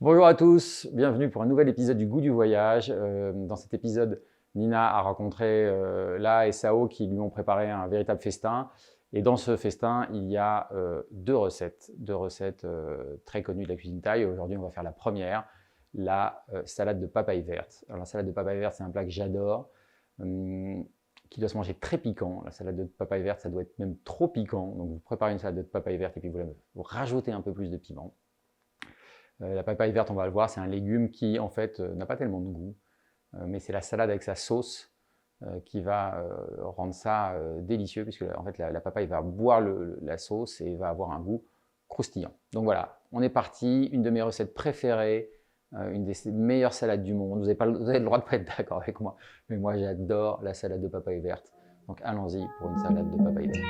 Bonjour à tous, bienvenue pour un nouvel épisode du Goût du voyage. Dans cet épisode, Nina a rencontré La et Sao qui lui ont préparé un véritable festin. Et dans ce festin, il y a deux recettes très connues de la cuisine thaï. Aujourd'hui, on va faire la première, la salade de papaye verte. Alors, la salade de papaye verte, c'est un plat que j'adore, qui doit se manger très piquant. La salade de papaye verte, ça doit être même trop piquant. Donc, vous préparez une salade de papaye verte et puis vous rajoutez un peu plus de piment. La papaye verte, on va le voir, c'est un légume qui, en fait, n'a pas tellement de goût, mais c'est la salade avec sa sauce qui va rendre ça délicieux, puisque en fait, la papaye va boire la sauce et va avoir un goût croustillant. Donc voilà, on est parti, une de mes recettes préférées, une des meilleures salades du monde. Vous avez le droit de ne pas être d'accord avec moi, mais moi j'adore la salade de papaye verte. Donc allons-y pour une salade de papaye verte.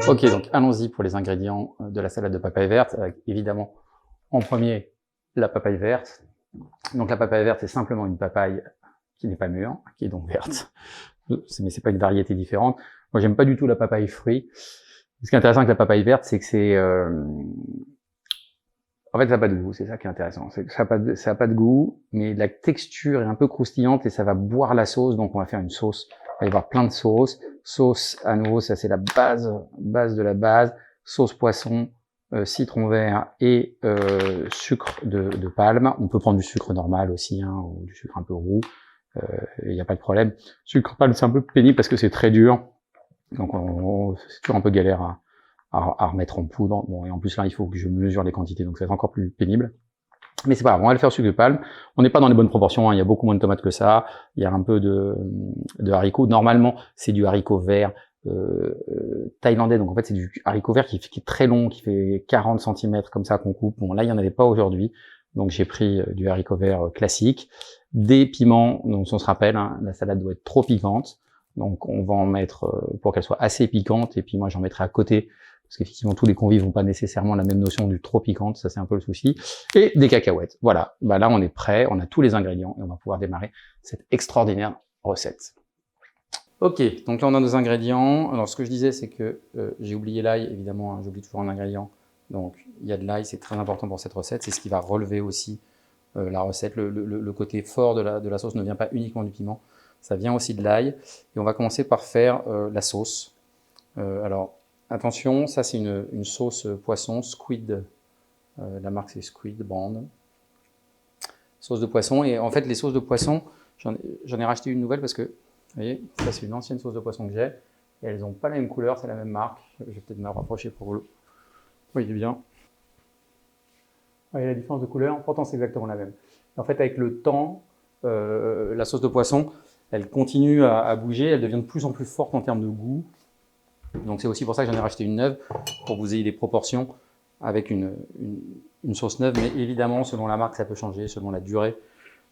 Ok, donc allons-y pour les ingrédients de la salade de papaye verte. Avec, évidemment, en premier, la papaye verte. Donc la papaye verte, c'est simplement une papaye qui n'est pas mûre, qui est donc verte. Mais c'est pas une variété différente. Moi, j'aime pas du tout la papaye fruit. Ce qui est intéressant avec la papaye verte, c'est que c'est... En fait, ça n'a pas de goût, c'est ça qui est intéressant. Ça n'a pas de goût, mais la texture est un peu croustillante et ça va boire la sauce. Donc, on va faire une sauce. Il va y avoir plein de sauces. Sauce, à nouveau, ça c'est la base de la base. Sauce poisson, citron vert et sucre de palme. On peut prendre du sucre normal aussi, hein, ou du sucre un peu roux. Il n'y a pas de problème. Sucre palme, c'est un peu pénible parce que c'est très dur. Donc, c'est toujours un peu galère à remettre en poudre. Bon, et en plus là, il faut que je mesure les quantités, donc ça va être encore plus pénible. Mais c'est pas grave, on va le faire au sucre de palme. On n'est pas dans les bonnes proportions, hein. Il y a beaucoup moins de tomates que ça. Il y a un peu de haricots. Normalement, c'est du haricot vert thaïlandais. Donc en fait, c'est du haricot vert qui est très long, qui fait 40 cm comme ça qu'on coupe. Bon, là, il y en avait pas aujourd'hui. Donc j'ai pris du haricot vert classique. Des piments, donc on se rappelle, hein, la salade doit être trop piquante. Donc on va en mettre pour qu'elle soit assez piquante. Et puis moi, j'en mettrai à côté. Parce qu'effectivement, tous les convives n'ont pas nécessairement la même notion du trop piquante, ça c'est un peu le souci. Et des cacahuètes. Voilà, bah là on est prêt, on a tous les ingrédients et on va pouvoir démarrer cette extraordinaire recette. Ok, donc là on a nos ingrédients. Alors ce que je disais, c'est que j'ai oublié l'ail, évidemment, hein, j'oublie toujours un ingrédient. Donc il y a de l'ail, c'est très important pour cette recette, c'est ce qui va relever aussi la recette. Le côté fort de la sauce ne vient pas uniquement du piment, ça vient aussi de l'ail. Et on va commencer par faire la sauce. Alors, attention, ça c'est une sauce poisson, squid, la marque c'est Squid Brand. Sauce de poisson, et en fait les sauces de poisson, j'en ai racheté une nouvelle parce que, vous voyez, ça c'est une ancienne sauce de poisson que j'ai, et elles n'ont pas la même couleur, c'est la même marque. Je vais peut-être me rapprocher pour vous le voyez bien. Vous voyez la différence de couleur, pourtant c'est exactement la même. En fait avec le temps, la sauce de poisson, elle continue à bouger, elle devient de plus en plus forte en termes de goût. Donc c'est aussi pour ça que j'en ai racheté une neuve, pour que vous ayez des proportions avec une sauce neuve, mais évidemment selon la marque ça peut changer, selon la durée.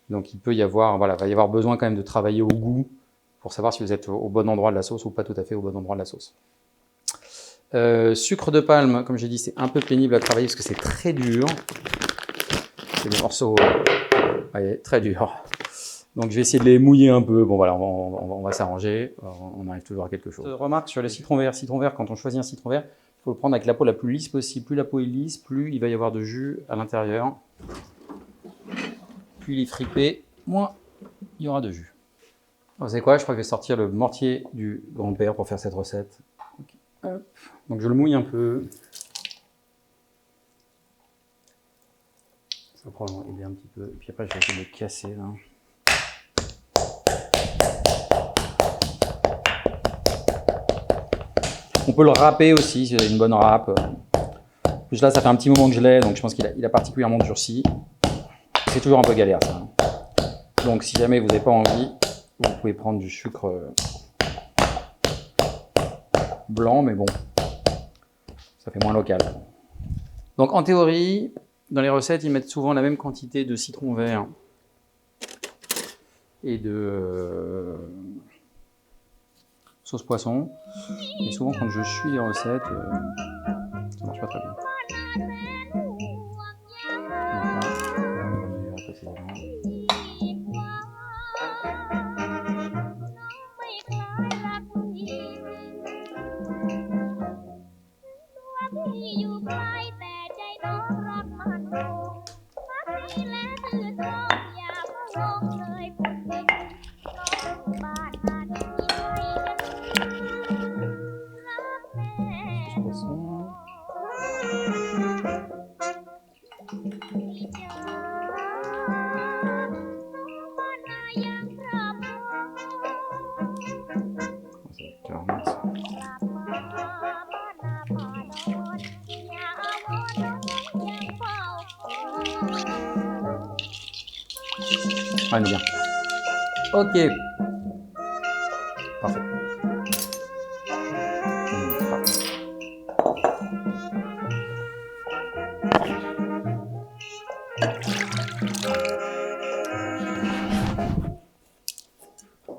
Donc il peut y avoir, voilà, va y avoir besoin quand même de travailler au goût pour savoir si vous êtes au bon endroit de la sauce ou pas tout à fait au bon endroit de la sauce. Sucre de palme, comme j'ai dit, c'est un peu pénible à travailler parce que c'est très dur. C'est des morceaux, voyez, très durs. Donc je vais essayer de les mouiller un peu. Bon voilà, on va s'arranger. On arrive toujours à quelque chose. Remarque sur le citron vert. Citron vert, quand on choisit un citron vert, il faut le prendre avec la peau la plus lisse possible. Plus la peau est lisse, plus il va y avoir de jus à l'intérieur. Plus il est fripé, moins il y aura de jus. Vous savez quoi, je crois que je vais sortir le mortier du grand-père pour faire cette recette. Okay. Hop. Donc je le mouille un peu. Ça va probablement aider un petit peu. Et puis après je vais essayer de le casser là. On peut le râper aussi si vous avez une bonne râpe. En plus là, ça fait un petit moment que je l'ai, donc je pense qu'il a particulièrement durci. C'est toujours un peu galère ça. Donc si jamais vous n'avez pas envie, vous pouvez prendre du sucre blanc, mais bon, ça fait moins local. Donc en théorie, dans les recettes, ils mettent souvent la même quantité de citron vert et de sauce poisson. Mais souvent, quand je suis les recettes, ça marche pas très bien. précisément. Ah, bien. Ok. Parfait.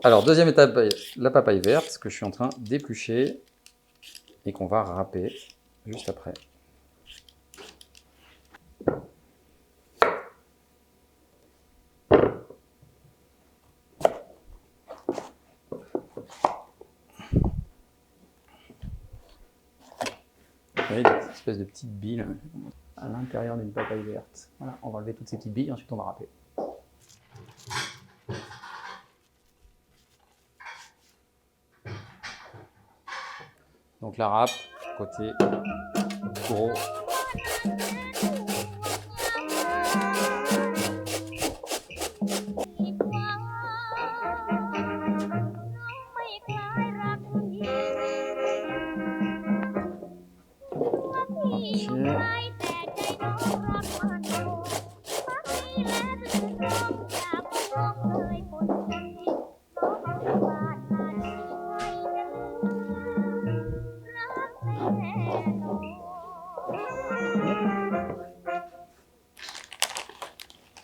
Alors, deuxième étape, la papaye verte, que je suis en train d'éplucher et qu'on va râper juste après. Vous voyez, des espèces de petites billes à l'intérieur d'une papaye verte. Voilà, on va enlever toutes ces petites billes et ensuite on va râper. Donc la râpe, côté gros.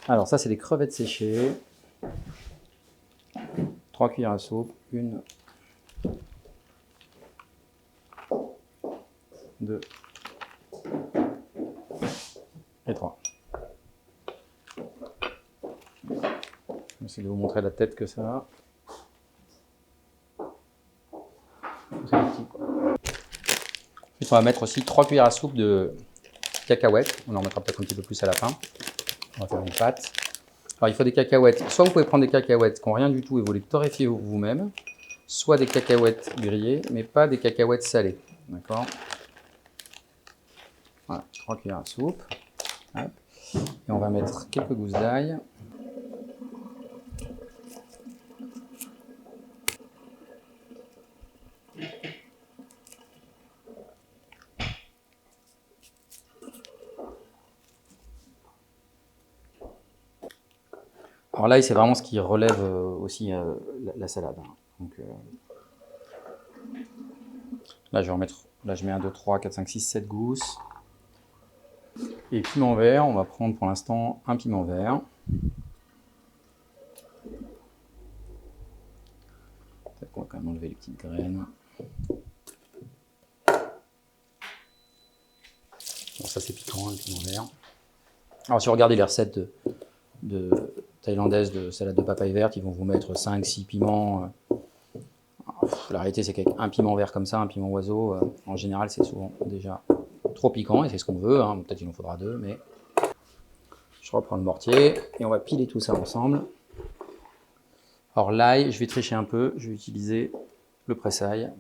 Alors ça c'est des crevettes séchées. 3 cuillères à soupe, 1, 2 et 3. J'essaie de vous montrer la tête que ça a. C'est petit, quoi. Ensuite, on va mettre aussi 3 cuillères à soupe de cacahuètes. On en mettra peut-être un petit peu plus à la fin. On va faire une pâte. Alors, il faut des cacahuètes. Soit vous pouvez prendre des cacahuètes qui n'ont rien du tout et vous les torréfiez vous-même, soit des cacahuètes grillées, mais pas des cacahuètes salées. D'accord? Voilà, 3 cuillères à soupe. Hop. Et on va mettre quelques gousses d'ail. Alors l'ail, c'est vraiment ce qui relève aussi la salade. Donc, là, je vais remettre, là, je mets 1, 2, 3, 4, 5, 6, 7 gousses. Et piment vert, on va prendre pour l'instant un piment vert. Peut-être qu'on va quand même enlever les petites graines. Bon, ça c'est piquant, le piment vert. Alors si vous regardez les recettes thaïlandaises de salade de papaye verte, ils vont vous mettre 5-6 piments. La réalité c'est qu'avec un piment vert comme ça, un piment oiseau, en général c'est souvent déjà trop piquant et c'est ce qu'on veut. Hein. Peut-être qu'il en faudra 2, mais je reprends le mortier et on va piler tout ça ensemble. Alors l'ail, je vais tricher un peu, je vais utiliser le presse-ail.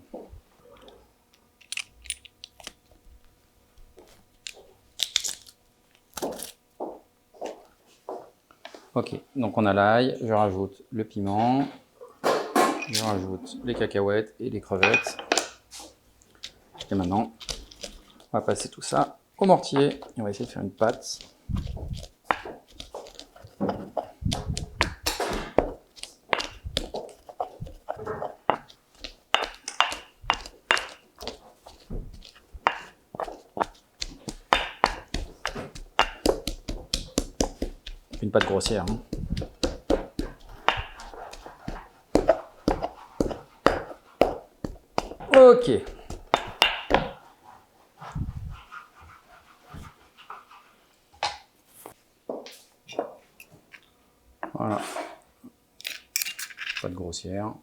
Ok, donc on a l'ail, je rajoute le piment, je rajoute les cacahuètes et les crevettes. Et maintenant, on va passer tout ça au mortier et on va essayer de faire une pâte. Une pâte grossière. Hein. Ok. Voilà. Pas de grossière.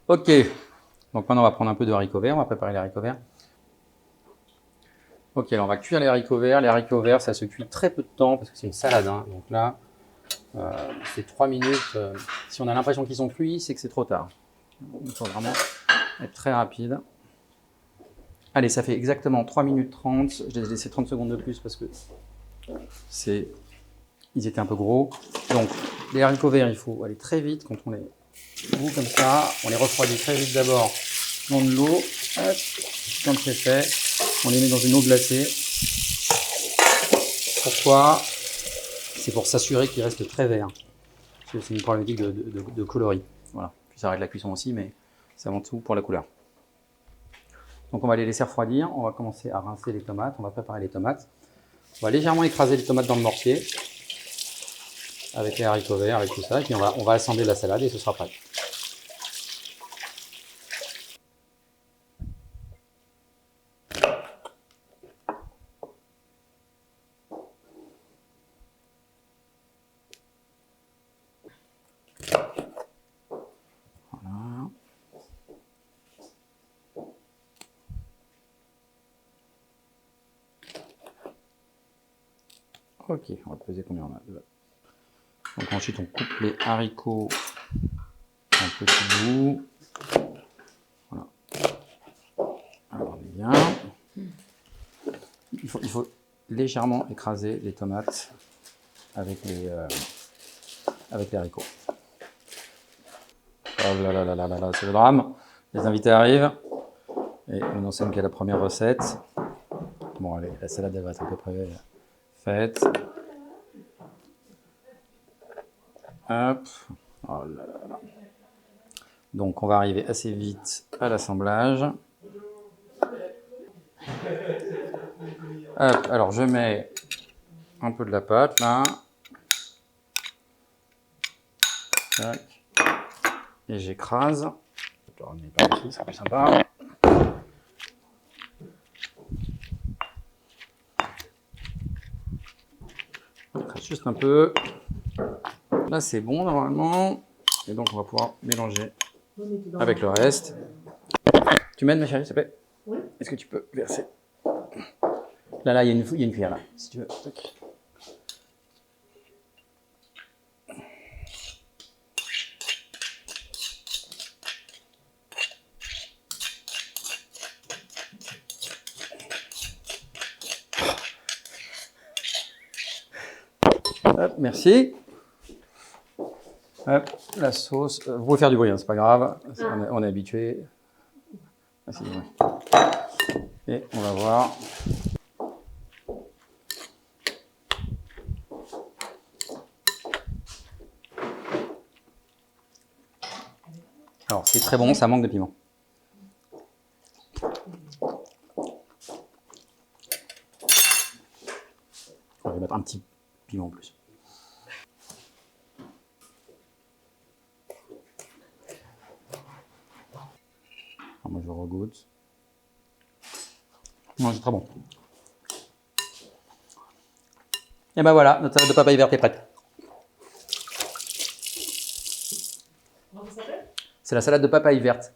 Ok. Donc maintenant, on va prendre un peu de haricots verts. On va préparer les haricots verts. Ok, alors on va cuire les haricots verts. Les haricots verts, ça se cuit très peu de temps parce que c'est une salade. Hein. Donc là, c'est 3 minutes. Si on a l'impression qu'ils sont cuits, c'est que c'est trop tard. Il faut vraiment être très rapide. Allez, ça fait exactement 3 minutes 30. Je les ai laissé 30 secondes de plus parce que ils étaient un peu gros. Donc, les haricots verts, il faut aller très vite quand on les roule comme ça. On les refroidit très vite d'abord dans de l'eau. Quand c'est fait, on les met dans une eau glacée. Pourquoi? C'est pour s'assurer qu'ils restent très verts. C'est une problématique de coloris. Voilà. Puis ça arrête la cuisson aussi, mais c'est avant tout pour la couleur. Donc on va les laisser refroidir. On va commencer à rincer les tomates. On va préparer les tomates. On va légèrement écraser les tomates dans le mortier avec les haricots verts, avec tout ça. Et puis on va assembler la salade et ce sera prêt. Voilà. Ok, on va peser combien on a. Donc ensuite on coupe les haricots en petits bouts. Voilà. Alors on est bien. Il faut légèrement écraser les tomates avec les haricots. Oh là là là là là là, c'est le drame. Les invités arrivent et on n'en sommes qu'à la première recette. Bon allez, la salade elle va être à peu près faite. Hop. Oh là là là. Donc on va arriver assez vite à l'assemblage. Hop, alors je mets un peu de la pâte là. Tac. Et j'écrase. Je vais ramener par ici, c'est plus sympa. On écrase juste un peu. Là c'est bon normalement. Et donc on va pouvoir mélanger avec le reste. Tu m'aides ma chérie, s'il te plaît? Oui. Est-ce que tu peux verser? Là, il y a une cuillère là, si tu veux. Tac. Hop, merci. Hop, la sauce. Vous pouvez faire du bruit, hein, c'est pas grave. On est habitué. Et on va voir. Alors, c'est très bon, ça manque de piment. On va mettre un petit piment en plus. Alors, moi, je regoute. Non, c'est très bon. Et ben voilà, notre salade de papaye verte est prête. Comment ça s'appelle? C'est la salade de papaye verte.